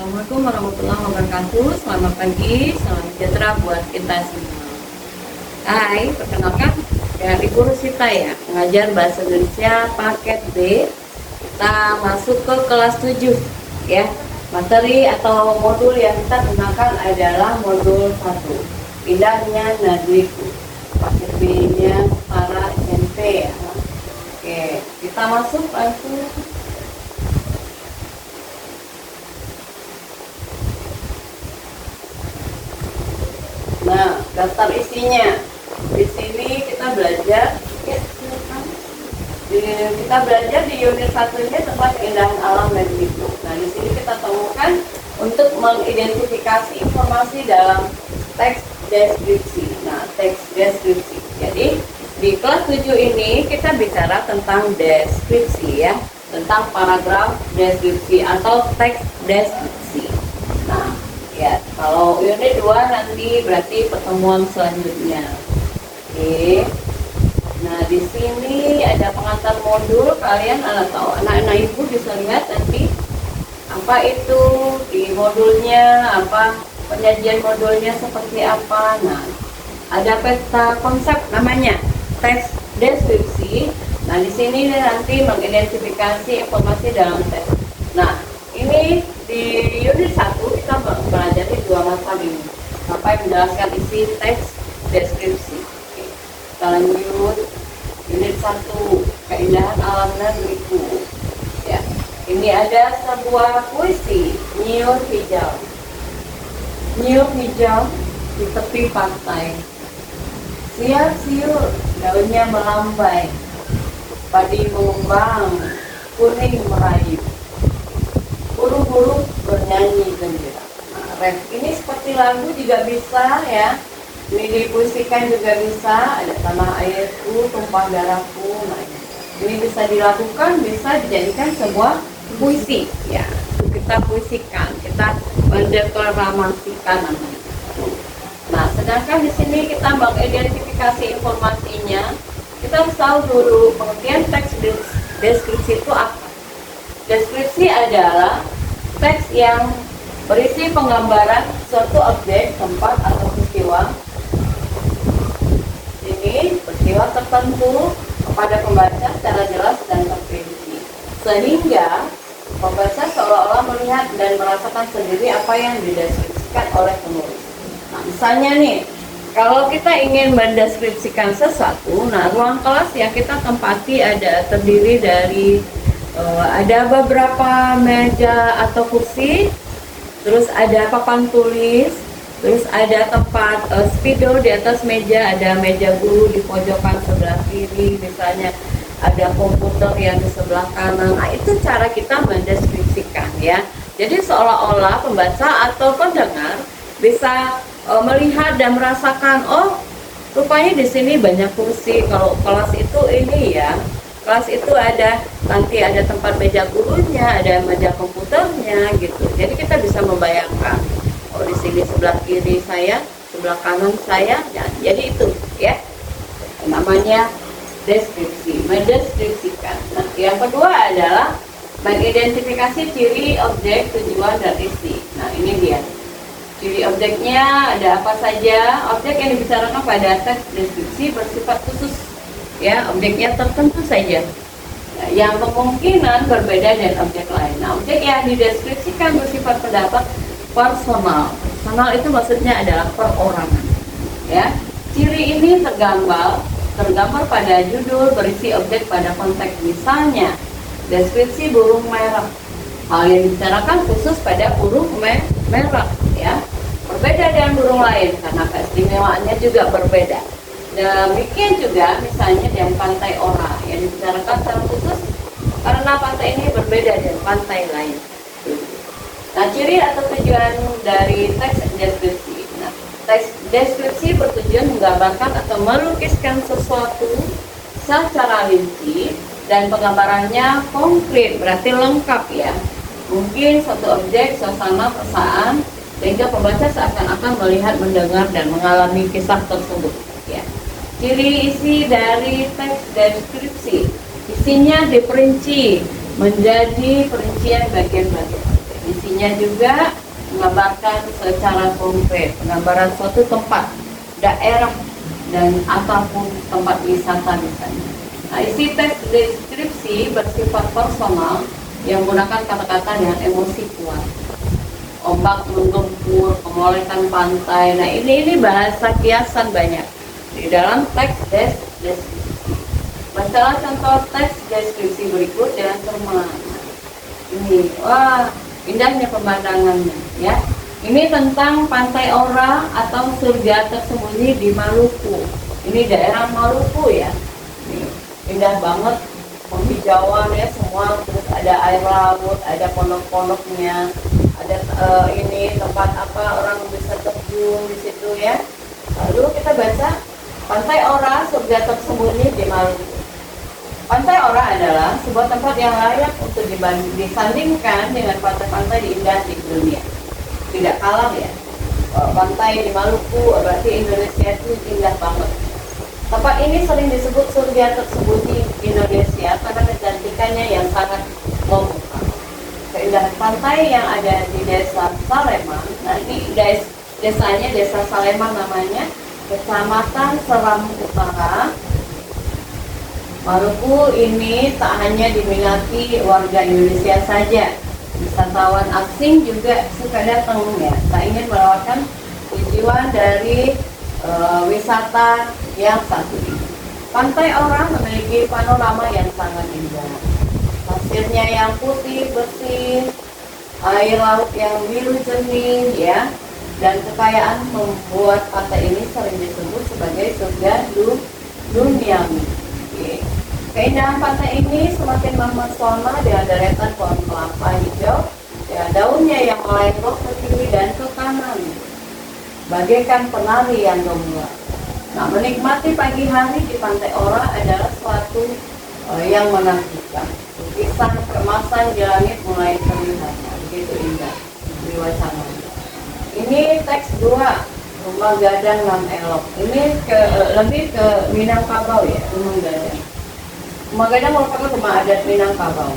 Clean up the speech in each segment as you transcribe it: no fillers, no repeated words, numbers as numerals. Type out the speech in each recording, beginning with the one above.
Assalamualaikum warahmatullahi wabarakatuh. Selamat pagi, salam sejahtera buat kita semua. Hai, perkenalkan dari Guru Sita ya, mengajar bahasa Indonesia paket B. Kita masuk ke kelas 7 ya. Materi atau modul yang kita gunakan adalah modul 1, Indahnya Negeriku. Paket B-nya para SMP ya. Oke, kita masuk langsung. Nah, daftar isinya. Di sini kita belajar ya, kita belajar di unit 1-nya tentang keindahan alam dan hidup. Nah, di sini kita temukan untuk mengidentifikasi informasi dalam teks deskripsi. Nah, teks deskripsi. Jadi, di kelas 7 ini kita bicara tentang deskripsi ya, tentang paragraf deskripsi atau teks deskripsi. Nah, ya, kalau unit 2 nanti berarti pertemuan selanjutnya. Oke. Nah, di sini ada pengantar modul. Kalian atau anak-anak ibu bisa lihat nanti apa itu di modulnya, apa penyajian modulnya seperti apa. Nah, ada peta konsep namanya teks deskripsi. Nah, di sini nanti mengidentifikasi informasi dalam teks. Nah, ini di unit 1 kita mempelajari 2 macam ini sampai menjelaskan isi teks deskripsi. Oke. Kita lanjut unit 1, keindahan alam negeriku ya. Ini ada sebuah puisi, nyiur hijau. Nyiur hijau di tepi pantai, siar-siur daunnya melambai, padi mengembang, kuning merayu, burung-burung bernyanyi gembira. Nah, ref ini seperti lagu juga bisa ya, ini dipuisikan juga bisa. Ada tanah airku, tumpah darahku. Nah, ini bisa dilakukan, bisa dijadikan sebuah puisi ya. Kita puisikan, kita mendeklamasikan namanya. Nah, sedangkan di sini kita mengidentifikasi informasinya. Kita harus tahu dulu pengertian teks deskripsi itu apa. Deskripsi adalah teks yang berisi penggambaran suatu objek, tempat, atau peristiwa. Ini peristiwa tertentu kepada pembaca secara jelas dan terperinci, sehingga pembaca seolah-olah melihat dan merasakan sendiri apa yang dideskripsikan oleh penulis. Nah, misalnya nih, kalau kita ingin mendeskripsikan sesuatu, nah ruang kelas yang kita tempati terdiri dari ada beberapa meja atau kursi, terus ada papan tulis, terus ada tempat spidol di atas meja, ada meja guru di pojokan sebelah kiri, misalnya ada komputer yang di sebelah kanan. Nah, itu cara kita mendeskripsikan ya. Jadi seolah-olah pembaca atau pendengar bisa melihat dan merasakan, oh rupanya di sini banyak kursi. Kalau kelas itu ini ya, kelas itu nanti ada tempat meja gurunya, ada meja komputernya gitu. Jadi kita bisa membayangkan, oh di sini sebelah kiri saya, sebelah kanan saya. Ya, jadi itu ya namanya deskripsi, mendeskripsikan. Nah, yang kedua adalah mengidentifikasi ciri objek, tujuan, dan isi. Nah, ini dia. Ciri objeknya ada apa saja? Objek yang dibicarakan pada teks deskripsi bersifat khusus ya, objeknya tertentu saja ya, yang kemungkinan berbeda dengan objek lain. Nah, objek yang dideskripsikan bersifat pendapat personal. Personal itu maksudnya adalah perorangan ya. Ciri ini tergambar pada judul, berisi objek pada konteks. Misalnya deskripsi burung merah, hal yang dibicarakan khusus pada burung merah ya, berbeda dengan burung lain karena keistimewaannya juga berbeda. Demikian juga misalnya dengan pantai Ora yang dibicarakan secara khusus karena pantai ini berbeda dengan pantai lain. Nah, ciri atau tujuan dari teks deskripsi. Nah, teks deskripsi bertujuan menggambarkan atau melukiskan sesuatu secara rinci dan penggambarannya konkret, berarti lengkap ya. Mungkin suatu objek, suasana, perasaan, sehingga pembaca seakan-akan melihat, mendengar, dan mengalami kisah tersebut ya. Ciri isi dari teks deskripsi, isinya diperinci menjadi perincian bagian-bagian. Isinya Artinya juga menggambarkan secara konkret, penggambaran suatu tempat, daerah, dan ataupun tempat wisata misalnya. Nah, isi teks deskripsi bersifat personal yang menggunakan kata-kata dengan emosi kuat. Ombak menggempur, kemolekan pantai. Nah, ini bahasa kiasan banyak di dalam teks deskripsi. Bacalah contoh teks deskripsi berikut dengan cermat. Ini, wah, indahnya pemandangannya, ya. Ini tentang Pantai Ora atau surga tersembunyi di Maluku. Ini daerah Maluku, ya. Ini, indah banget, penghijauan ya semua, terus ada air laut, ada pondok-pondoknya, ada ini tempat apa orang bisa terjun di situ ya. Lalu kita baca Pantai Ora, surga tersembunyi di Maluku. Pantai Ora adalah sebuah tempat yang layak untuk disandingkan dengan pantai-pantai indah di dunia. Tidak kalah ya. Pantai di Maluku berarti Indonesia itu indah banget. Tempat ini sering disebut surga tersembunyi Indonesia karena kecantikannya yang sangat memukau. Keindahan pantai yang ada di Desa Saleman, nah ini desanya Desa Saleman namanya, Kecamatan Seram Utara, Maluku. Ini tak hanya diminati warga Indonesia saja, wisatawan asing juga suka datang ya. Tak ingin melewatkan tujuan dari wisata yang satu ini. Pantai Ora memiliki panorama yang sangat indah. Pasirnya yang putih bersih, air laut yang biru jernih ya, dan kekayaan membuat pantai ini sering disebut sebagai surga duniawi. Keindahan pantai ini semakin memesona dengan deretan pohon kelapa hijau, ya, daunnya yang melenggok ke kiri dan ke kanan, bagaikan penari yang gembira. Nah, menikmati pagi hari di Pantai Ora adalah suatu yang menakjubkan. Lukisan keemasan di langit mulai terlihat, begitu indah di wacana. Ini teks 2, Rumah Gadang Nan Elok. Ini lebih ke Minangkabau ya, Rumah Gadang. Rumah Gadang merupakan rumah adat Minangkabau.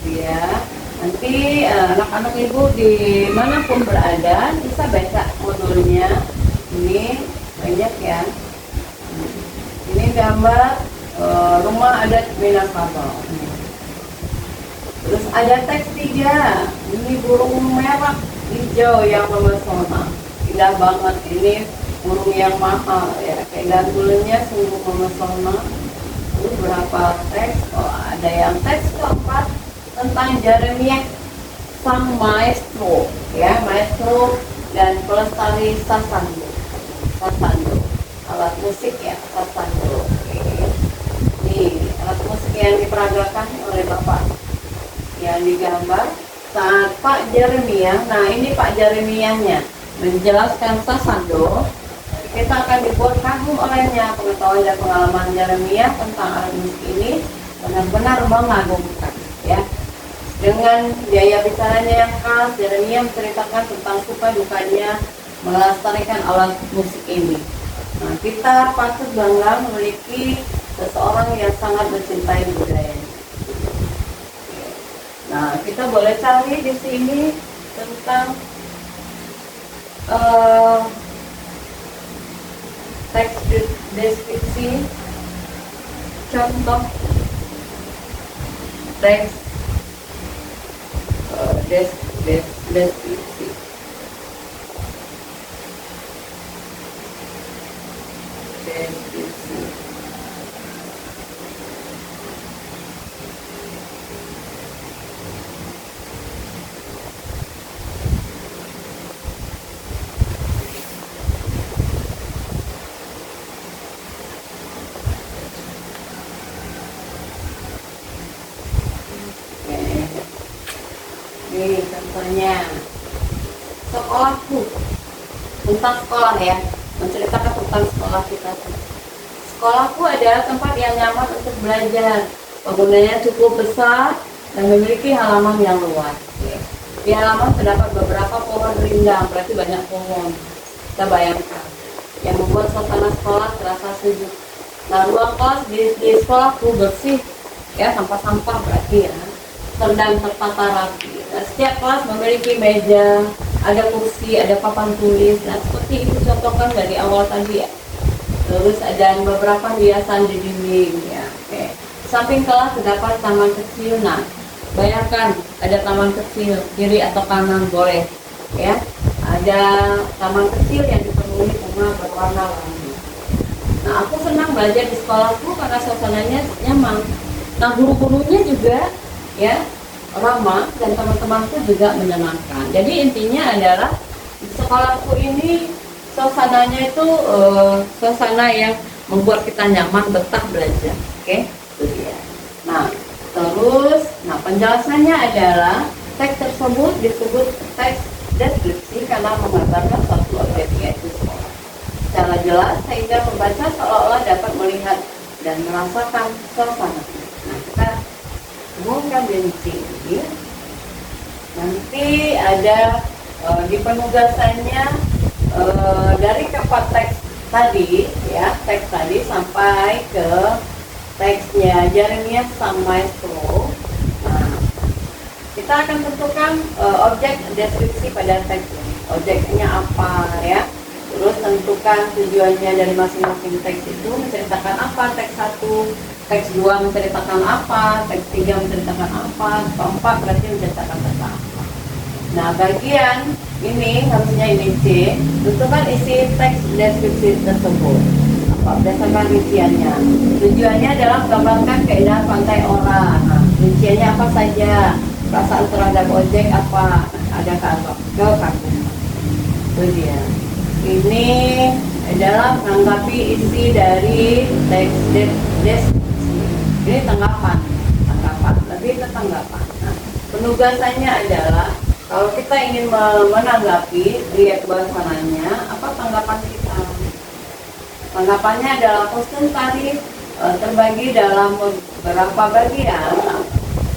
Ya, nanti anak-anak ibu dimanapun berada bisa baca modulnya. Ini banyak ya. Ini gambar rumah adat Minangkabau. Terus ada teks 3. Ini burung merah hijau yang memesona. Indah banget. Ini burung yang mahal ya. Keindahan bulannya sungguh memesona. Berapa teks? Oh, ada yang teks keempat tentang Jeremiah sang maestro ya, maestro dan pelestari sasando, alat musik ya, sasando. Ini alat musik yang diperagakan oleh bapak yang digambar saat Pak Jeremiah. Nah, ini Pak Jeremiahnya menjelaskan sasando. Kita akan dibuat kagum olehnya. Pengetahuan dan pengalaman Jeremiah tentang alat musik ini benar-benar mengagumkan ya. Dengan gaya bicaranya yang khas, Jeremiah menceritakan tentang suka dukanya melestarikan alat musik ini. Nah, kita patut bangga memiliki seseorang yang sangat mencintai budayanya. Nah, kita boleh cari di sini tentang teks deskripsi, contoh teks deskripsi. Ini contohnya sekolahku, tentang sekolah ya, menceritakan tentang sekolah kita. Sekolahku adalah tempat yang nyaman untuk belajar. Bangunannya cukup besar dan memiliki halaman yang luas. Di halaman terdapat beberapa pohon rindang, berarti banyak pohon. Kita bayangkan, yang membuat suasana sekolah terasa sejuk. Nah, ruang kelas di sekolahku bersih, ya, sampah-sampah berarti ya, dan tertata rapi. Nah, setiap kelas memiliki meja, ada kursi, ada papan tulis. Nah, seperti itu contohkan dari awal tadi ya. Terus ada beberapa hiasan di dinding ya. Oke. Samping kelas terdapat taman kecil. Nah, bayangkan ada taman kecil kiri atau kanan boleh ya. Ada taman kecil yang dipenuhi bunga berwarna-warni. Nah, aku senang belajar di sekolahku karena suasananya nyaman. Nah, guru-gurunya juga ya ramah dan teman-temanku juga menyenangkan. Jadi intinya adalah di sekolahku ini suasananya itu suasana yang membuat kita nyaman betah belajar. Oke, itu dia. Nah, terus, penjelasannya adalah teks tersebut disebut teks deskripsi karena menggambarkan suatu objek yaitu sekolah secara jelas sehingga pembaca seolah-olah dapat melihat dan merasakan suasana. Nah, kita umumkan di sini. Nanti ada di penugasannya dari keempat teks tadi ya, teks tadi sampai ke teksnya Jeremias sang Maestro. Nah, kita akan tentukan objek deskripsi pada teks ini. Objeknya apa ya? Terus tentukan tujuannya dari masing-masing teks itu menceritakan apa. Teks 1, teks 2 menceritakan apa, teks 3 menceritakan apa, keempat berarti menceritakan tentang apa. Nah, bagian ini harusnya ini C, tentukan isi teks deskripsi tersebut apa berdasarkan rinciannya. Tujuannya adalah menggambarkan keindahan pantai Ora. Nah, rinciannya apa saja, perasaan terhadap objek apa, ada kagum. Itu dia. Ini adalah menanggapi isi dari teks deskripsi. Ini tanggapan, lebih ke tanggapan. Nah, penugasannya adalah kalau kita ingin menanggapi, lihat bahasannya, apa tanggapan kita? Tanggapannya adalah kostum tadi terbagi dalam beberapa bagian. Nah,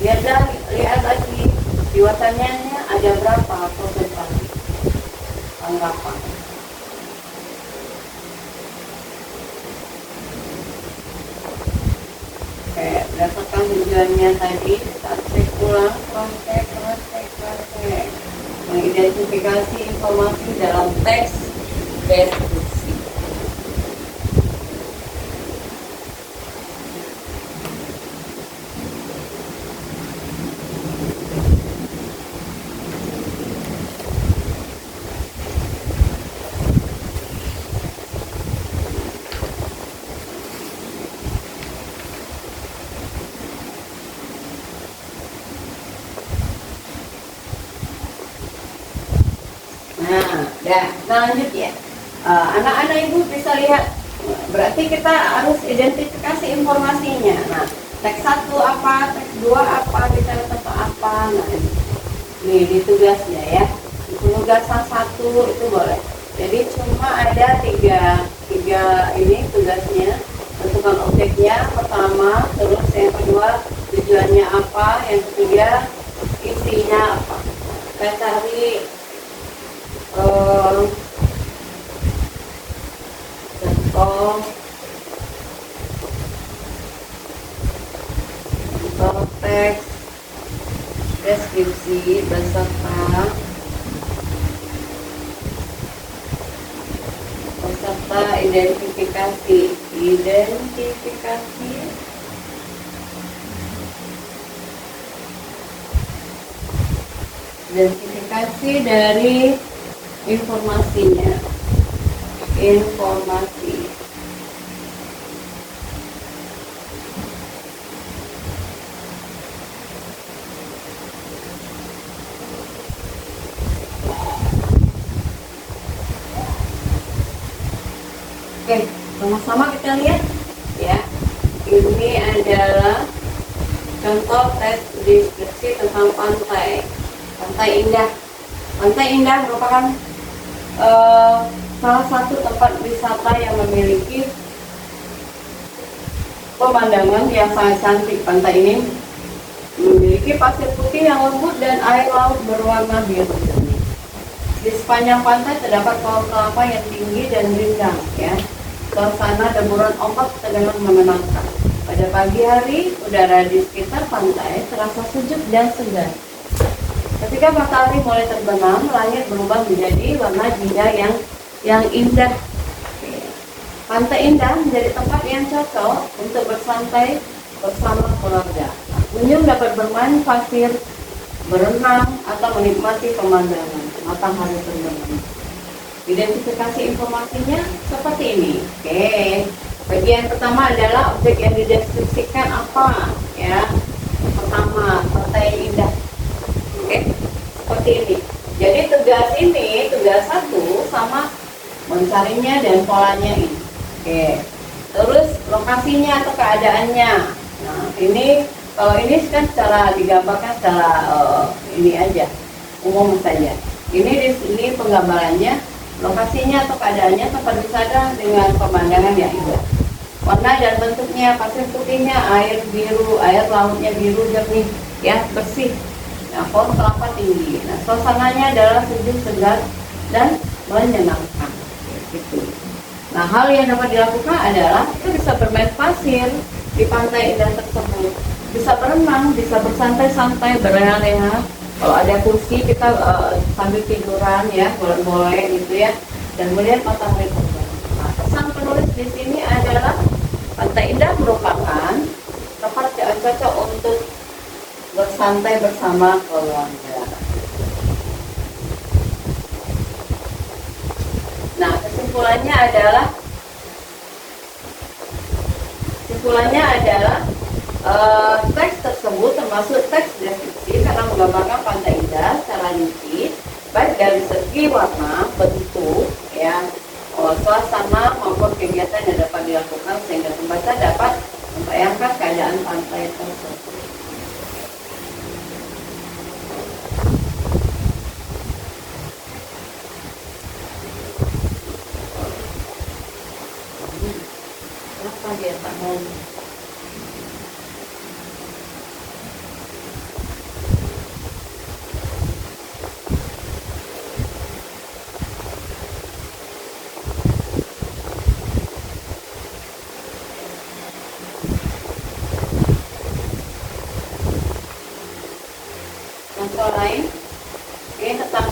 lihat lagi di watannya ada berapa kostum tadi? Tanggapan. Oke, berdasarkan tujuannya tadi, kita cek ulang, cross-check. Mengidentifikasi informasi dalam teks deskripsi. Nah, lanjut ya. Anak-anak ibu bisa lihat, berarti kita harus identifikasi informasinya. Nah, teks 1 apa, teks 2 apa, bicara tentang apa. Nah, ini di tugasnya ya. Di penugasan 1 itu boleh. Jadi cuma ada tiga ini tugasnya. Tentukan objeknya pertama, terus yang kedua tujuannya apa, yang ketiga isinya apa. Kita cari contoh teks deskripsi beserta identifikasi dari informasi. Oke, sama-sama kita lihat ya. Ini adalah contoh teks deskripsi tentang pantai Indah. Pantai Indah merupakan salah satu tempat wisata yang memiliki pemandangan yang sangat cantik. Pantai ini memiliki pasir putih yang lembut dan air laut berwarna biru jernih. Di sepanjang pantai terdapat pohon kelapa yang tinggi dan rindang ya. Suasana deburan ombak terdengar menenangkan. Pada pagi hari, udara di sekitar pantai terasa sejuk dan segar. Ketika matahari mulai terbenam, langit berubah menjadi warna jingga yang indah. Pantai Indah menjadi tempat yang cocok untuk bersantai bersama keluarga. Pengunjung dapat bermain pasir, berenang, atau menikmati pemandangan matahari terbenam. Identifikasi informasinya seperti ini. Oke, bagian pertama adalah objek yang dideskripsikan apa, ya. Pertama, Pantai Indah. Oke, seperti ini. Jadi tugas satu sama mencarinya dan polanya ini. Oke, terus lokasinya atau keadaannya. Nah, ini kalau ini kan secara digambarkan secara ini aja, umum saja. Ini di sini penggambarannya, lokasinya atau keadaannya tempat wisata dengan pemandangan yang indah. Warna dan bentuknya, pasir putihnya, air biru, air lautnya biru jernih, ya bersih. Nah, pohon kelapa tinggi. Nah, suasananya adalah sejuk, segar, dan menyenangkan. Gitu. Nah, hal yang dapat dilakukan adalah kita bisa bermain pasir di pantai indah tersebut, bisa berenang, bisa bersantai-santai, berleha-leha. Kalau ada kursi kita sambil tiduran, ya, boleh-boleh gitu, ya, dan melihat matahari terbenam. Nah, pesan penulis di sini adalah Pantai Indah merupakan tempat yang cocok untuk bersantai bersama keluarga. Nah, kesimpulannya adalah teks tersebut termasuk teks deskripsi karena menggambarkan Pantai Indah secara rinci, baik dari segi warna, bentuk, ya, suasana maupun kegiatan yang dapat dilakukan sehingga pembaca dapat membayangkan keadaan pantai tersebut. Apa dia tak mau? Contoh lain, ini tentang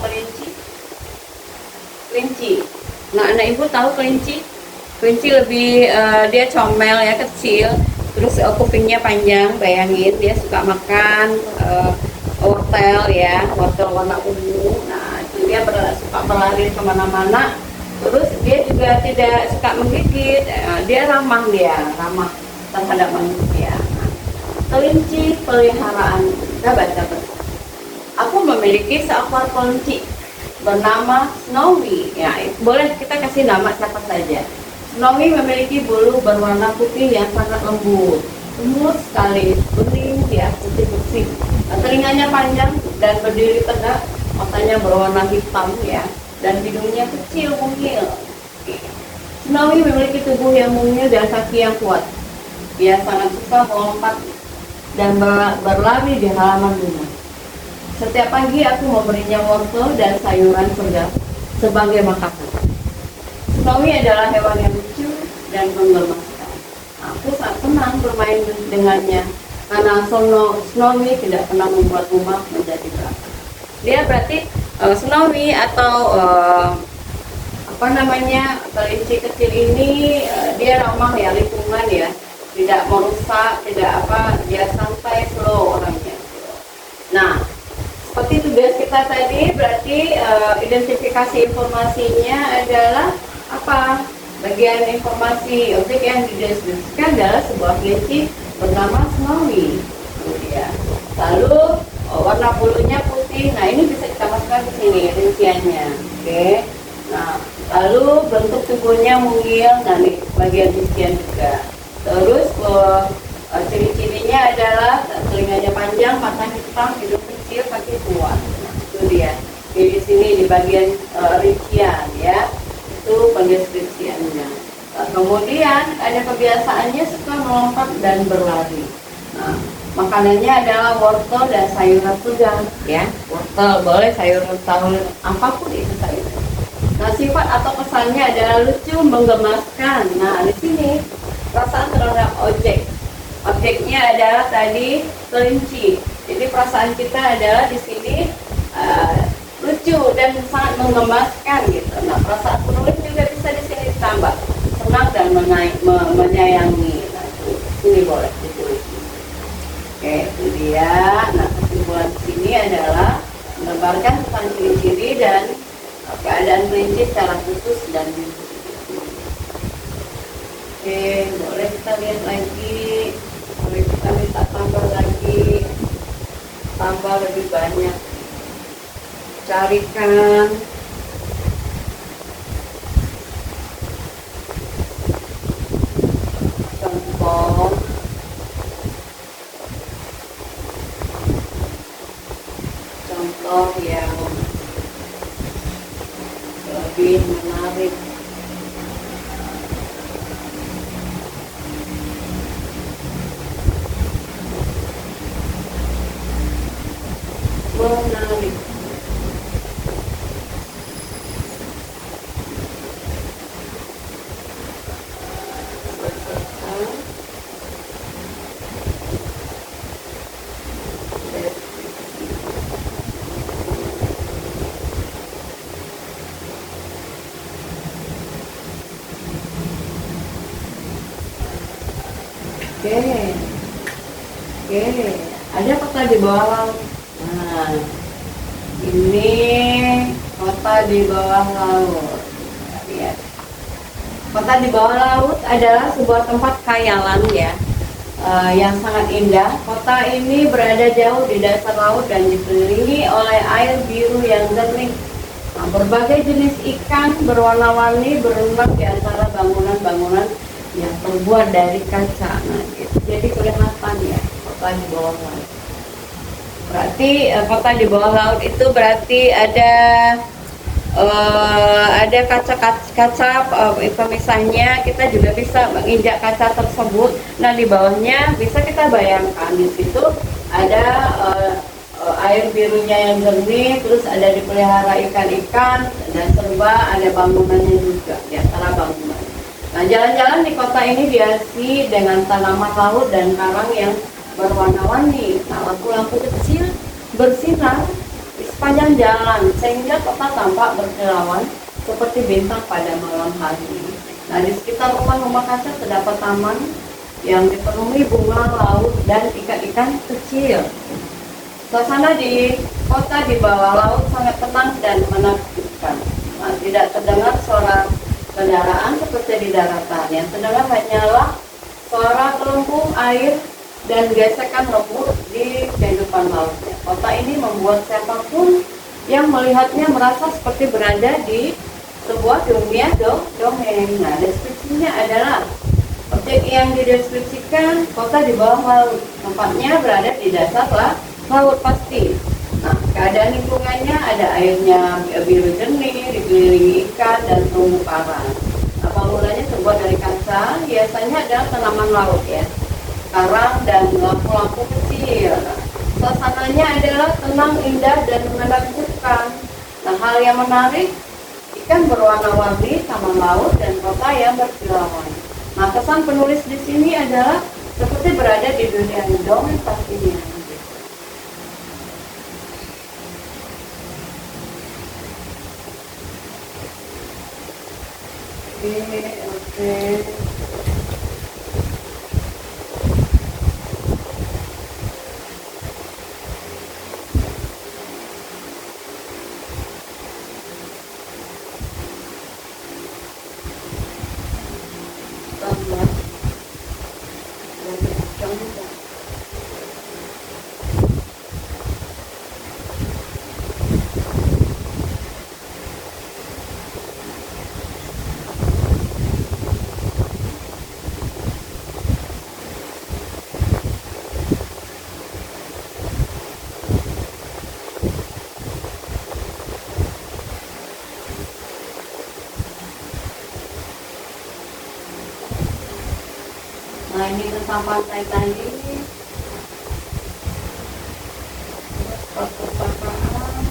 kelinci. Nah, anak ibu tahu kelinci? Kelinci lebih dia comel, ya, kecil, terus kupingnya panjang. Bayangin dia suka makan wortel, ya, wortel warna ungu. Nah, itu dia suka berlari kemana-mana. Terus dia juga tidak suka menggigit. Dia ramah terhadap manusia. Nah, kelinci peliharaan, kita baca bersama. Aku memiliki seekor kelinci bernama Snowy. Ya, boleh kita kasih nama siapa saja. Snowy memiliki bulu berwarna putih yang sangat lembut sekali, bening, ya, putih bersih. Telinganya panjang dan berdiri tegak, matanya berwarna hitam, ya, dan hidungnya kecil mungil. Snowy memiliki tubuh yang mungil dan kaki yang kuat. Dia sangat suka melompat dan berlari di halaman rumah. Setiap pagi aku memberinya wortel dan sayuran segar sebagai makanan. Snowy adalah hewan yang lucu dan menggemaskan. Aku sangat senang bermain dengannya karena Snowy tidak pernah membuat rumah menjadi berat. Dia berarti Snowy atau kelinci kecil ini dia ramah, ya, lingkungan, ya, tidak merusak, dia santai, slow orangnya. Nah, seperti tugas kita tadi, berarti identifikasi informasinya adalah apa? Bagian informasi objek yang dideskripsikan adalah sebuah kelinci bernama Snowy. Lalu warna bulunya putih. Nah, ini bisa kita masukkan ke sini rinciannya. Oke. Nah, lalu bentuk tubuhnya mungil. Nah, ini bagian rincian juga. Terus ciri-cirinya adalah telinganya panjang, mata hitam, hidung kecil, kaki kuat. Nah, itu dia. Di sini di bagian rincian, ya, itu pendeskripsiannya. Kemudian ada kebiasaannya suka melompat dan berlari. Nah, makanannya adalah wortel dan sayuran segar, ya. Wortel boleh, sayuran apapun itu sayuran. Nah, sifat atau kesannya adalah lucu, menggemaskan. Nah, di sini perasaan terhadap objeknya adalah tadi kelinci. Jadi perasaan kita adalah di sini uh, lucu dan sangat menggemaskan gitu. Nah, perasaan penulis juga bisa di sini ditambah senang dan menyayangi. Nah, ini boleh ditulis. Oke, itu dia. Nah, kesimpulan di sini adalah menggambarkan tentang ciri-ciri dan keadaan kelinci secara khusus dan individu. Oke, boleh kita lihat lagi, boleh kita minta tambah lagi, tambah lebih banyak. Carikan contoh yang lebih menarik. Oke, ada kota di bawah laut. Nah, ini kota di bawah laut. Lihat, kota di bawah laut adalah sebuah tempat khayalan ya, yang sangat indah. Kota ini berada jauh di dasar laut dan dikelilingi oleh air biru yang jernih. Nah, berbagai jenis ikan berwarna-warni berenang di antara bangunan-bangunan yang terbuat dari kaca. Nah, gitu. Jadi kelihatan ya kota di bawah laut. Berarti kota di bawah laut itu berarti ada kaca-kaca pemisahnya. Kita juga bisa menginjak kaca tersebut. Nah, di bawahnya bisa kita bayangkan di situ ada air birunya yang jernih, terus ada dipelihara ikan-ikan dan serba ada bangunannya juga di antara bangunan. Nah, jalan-jalan di kota ini dihiasi dengan tanaman laut dan karang yang berwarna-warni. Nah, lampu-lampu kecil bersinar di sepanjang jalan sehingga kota tampak berkilauan seperti bintang pada malam hari. Nah, di sekitar rumah-rumah kaca terdapat taman yang dipenuhi bunga laut dan ikan-ikan kecil. Suasana di kota di bawah laut sangat tenang dan menakjubkan. Nah, tidak terdengar suara kendaraan seperti di daratan. Yang terdengar hanyalah suara gelembung air dan gesekan lembut di kehidupan lautnya. Kota ini membuat siapapun yang melihatnya merasa seperti berada di sebuah dunia dongeng. Nah, deskripsinya adalah seperti yang dideskripsikan kota di bawah laut. Tempatnya berada di dasar laut pasti. Nah, keadaan lingkungannya ada airnya biru jernih, dikelilingi ikan dan terumbu karang. Nah, bangunannya terbuat dari kaca, biasanya adalah tanaman laut ya, karang dan lampu-lampu kecil. Nah, suasananya adalah tenang, indah dan menakjubkan. Nah, hal yang menarik, ikan berwarna-warni, taman laut dan kota yang berkilauan. Nah, kesan penulis di sini adalah seperti berada di dunia dongeng pastinya. Oke. Tambah. Contoh. Nah, ini tentang pantai tadi. Perpustakaan.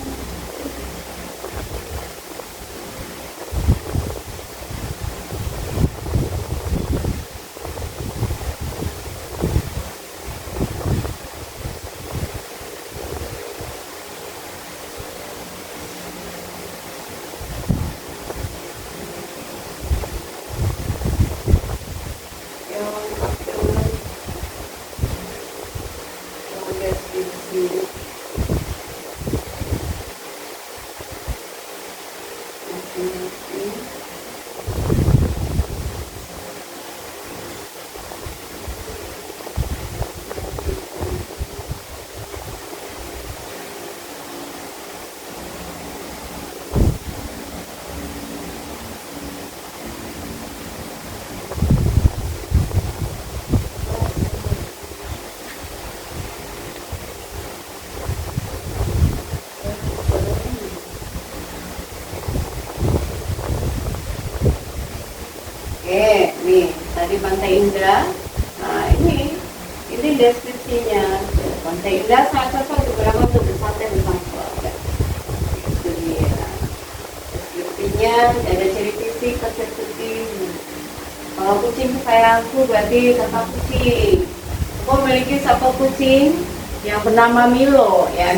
di Pantai Indah. Nah ini deskripsinya. Pantai Indah sangat cocok beberapa untuk bersantai bersama keluarga. Itu dia deskripsinya. Ada ciri fisik, kecil putih. Kalau kucing kesayanganku berarti kakak kucing. Aku memiliki satu kucing yang bernama Milo ya.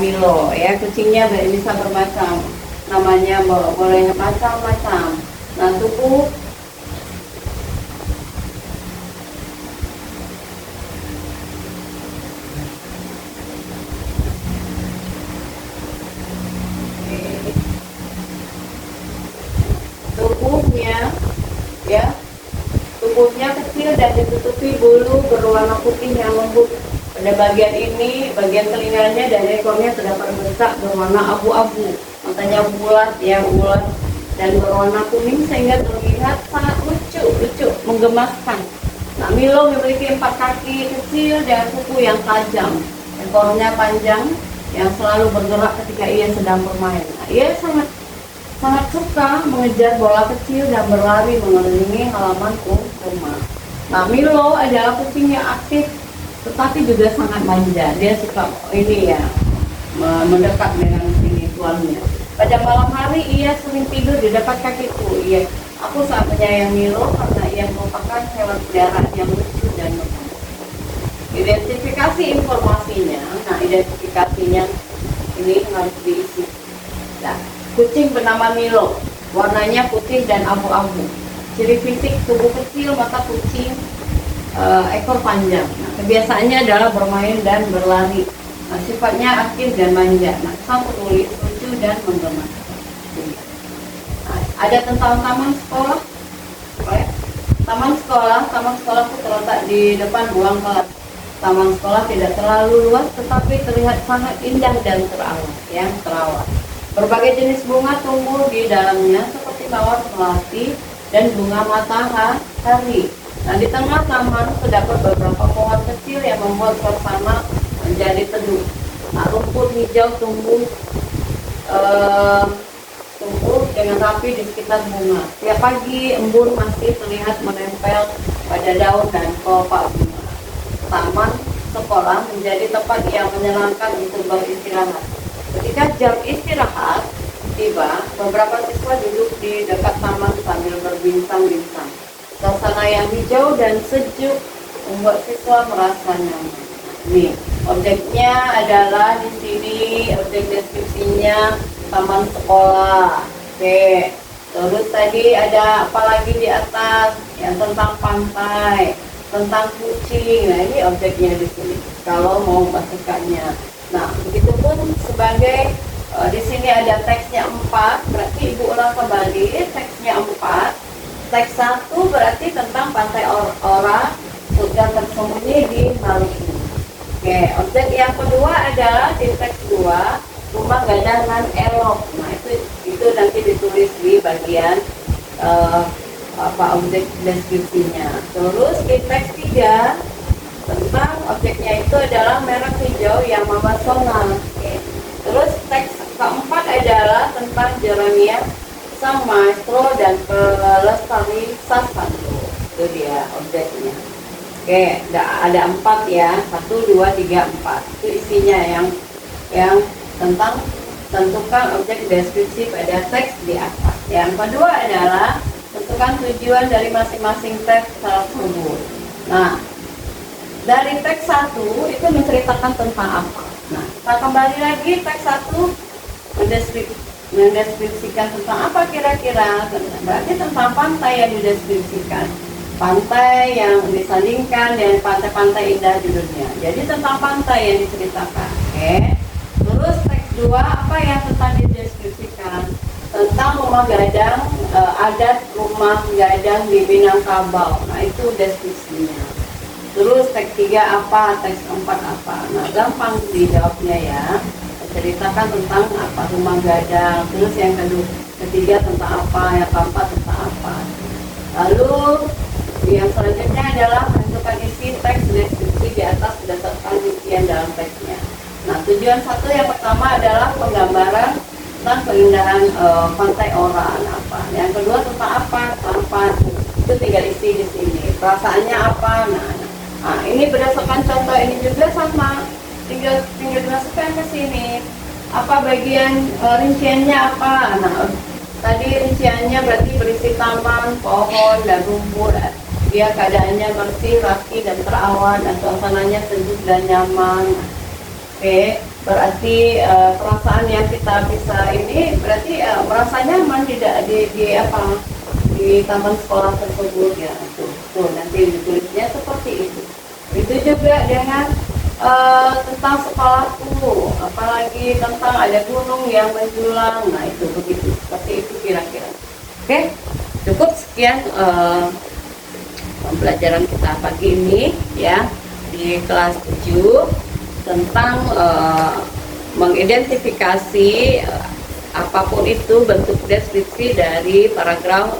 Kucingnya bisa bermacam, namanya boleh macam-macam. Nah, tubuh tubuhnya kecil dan ditutupi bulu berwarna putih yang lembut. Pada bagian ini, bagian telinganya dan ekornya terdapat bercak berwarna abu-abu. Matanya bulat dan berwarna kuning sehingga terlihat sangat lucu, menggemaskan. Nah, Milo memiliki 4 kaki kecil dan kuku yang tajam. Ekornya panjang yang selalu bergerak ketika ia sedang bermain. Nah, ia sangat suka mengejar bola kecil dan berlari mengelilingi halaman rumah. Nah, Milo adalah kucing yang aktif tetapi juga sangat manja. Dia suka mendekat dengan tuannya. Pada malam hari ia sering tidur di dekat kakiku. Aku sangat menyayangi Milo karena ia merupakan hewan peliharaan yang lucu dan menggemaskan. Identifikasi informasinya. Nah, identifikasinya ini harus diisi. Nah, kucing bernama Milo, warnanya putih dan abu-abu. Ciri fisik tubuh kecil, mata kucing, ekor panjang. Nah, kebiasaannya adalah bermain dan berlari. Nah, sifatnya aktif dan manja. Nah, sang penulis lucu dan menggemaskan. Nah, ada tentang taman sekolah. Taman sekolah itu terletak di depan ruang kelas. Taman sekolah tidak terlalu luas, tetapi terlihat sangat indah dan terawat. Berbagai jenis bunga tumbuh di dalamnya seperti mawar melati dan bunga matahari. Nah, di tengah taman terdapat beberapa pohon kecil yang membuat suasana menjadi teduh. Nah, rumput hijau tumbuh dengan rapi di sekitar bunga. Tiap pagi embun masih terlihat menempel pada daun dan kelopak bunga. Taman sekolah menjadi tempat yang menyenangkan untuk beristirahat. Ketika jam istirahat tiba, beberapa siswa duduk di dekat taman sambil berbincang-bincang. Suasana yang hijau dan sejuk membuat siswa merasa nyaman. Nih, objeknya adalah di sini, objek deskripsinya taman sekolah. Oke. Terus tadi ada apa lagi di atas? Yang tentang pantai, tentang kucing. Nah, ini objeknya di sini. Kalau mau masukkannya. Nah, begitupun sebagai di sini ada teksnya 4, berarti Ibu ulang kembali teksnya 4. Teks 1 berarti tentang Pantai Ora yang tersembunyi di Maluku. Oke, objek yang kedua adalah di teks 2, Rumah Gadangan Elok. Nah, itu nanti ditulis di bagian objek deskripsinya. Terus di teks 3 tentang objeknya itu adalah merek hijau yang memasona. Terus teks keempat adalah tentang Jeremia sang maestro dan pelestari sasan. Itu dia objeknya. Oke, ada 4 ya, 1, 2, 3, 4. Itu isinya yang tentang tentukan objek deskripsi pada teks di atas. Yang kedua adalah tentukan tujuan dari masing-masing teks tersebut. Nah, dari teks 1 itu menceritakan tentang apa. Nah, kita kembali lagi teks 1 mendeskripsikan tentang apa kira-kira. Berarti tentang pantai yang dideskripsikan. Pantai yang disandingkan dengan pantai-pantai indah di dunia. Jadi tentang pantai yang diceritakan. Oke. Terus teks 2 apa yang tentang dideskripsikan? Tentang rumah gadang, adat rumah gadang di Minangkabau. Nah, itu deskripsinya. Terus teks 3 apa, teks 4 apa. Nah, gampang dijawabnya ya. Ceritakan tentang apa rumah gadang. Terus yang ketiga tentang apa, yang keempat tentang apa. Lalu yang selanjutnya adalah menentukan isi teks deskripsi di atas berdasarkan rincian dalam teksnya. Nah, tujuan 1 yang pertama adalah penggambaran tentang keindahan pantai Ora. Apa. Yang kedua tentang apa, itu tinggal isi di sini. perasaannya apa. Nah, ini berdasarkan contoh ini juga sama, tinggal dimasukkan ke sini apa bagian rinciannya apa. Nah, tadi rinciannya berarti berisi taman, pohon, dan rumput. Dia keadaannya bersih, rapi, dan terawat, dan suasananya sejuk dan nyaman. Oke, berarti perasaan yang kita bisa ini berarti merasa nyaman tidak di taman sekolah tersebut ya. Tuh nanti ditulisnya seperti itu. Itu juga dengan tentang sekolahku, apalagi tentang ada gunung yang menjulang. Nah, itu begitu, seperti itu kira-kira. Oke, cukup sekian pembelajaran kita pagi ini ya di kelas 7 tentang mengidentifikasi apapun itu bentuk deskripsi dari paragraf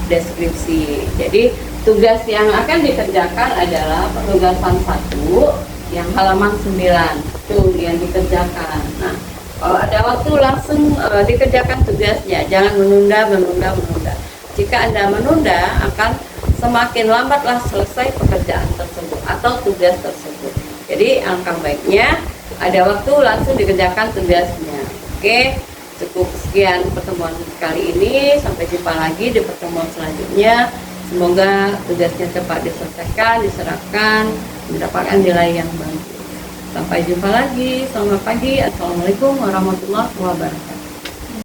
deskripsi. Jadi tugas yang akan dikerjakan adalah penugasan 1 yang halaman 9 itu yang dikerjakan. Nah, kalau ada waktu langsung dikerjakan tugasnya, jangan menunda. Jika Anda menunda, akan semakin lambatlah selesai pekerjaan tersebut atau tugas tersebut. Jadi alangkah baiknya ada waktu langsung dikerjakan tugasnya. Oke, cukup sekian pertemuan kali ini. Sampai jumpa lagi di pertemuan selanjutnya. Semoga tugasnya cepat diselesaikan, diserahkan, mendapatkan nilai yang bagus. Sampai jumpa lagi. Selamat pagi. Assalamualaikum warahmatullahi wabarakatuh.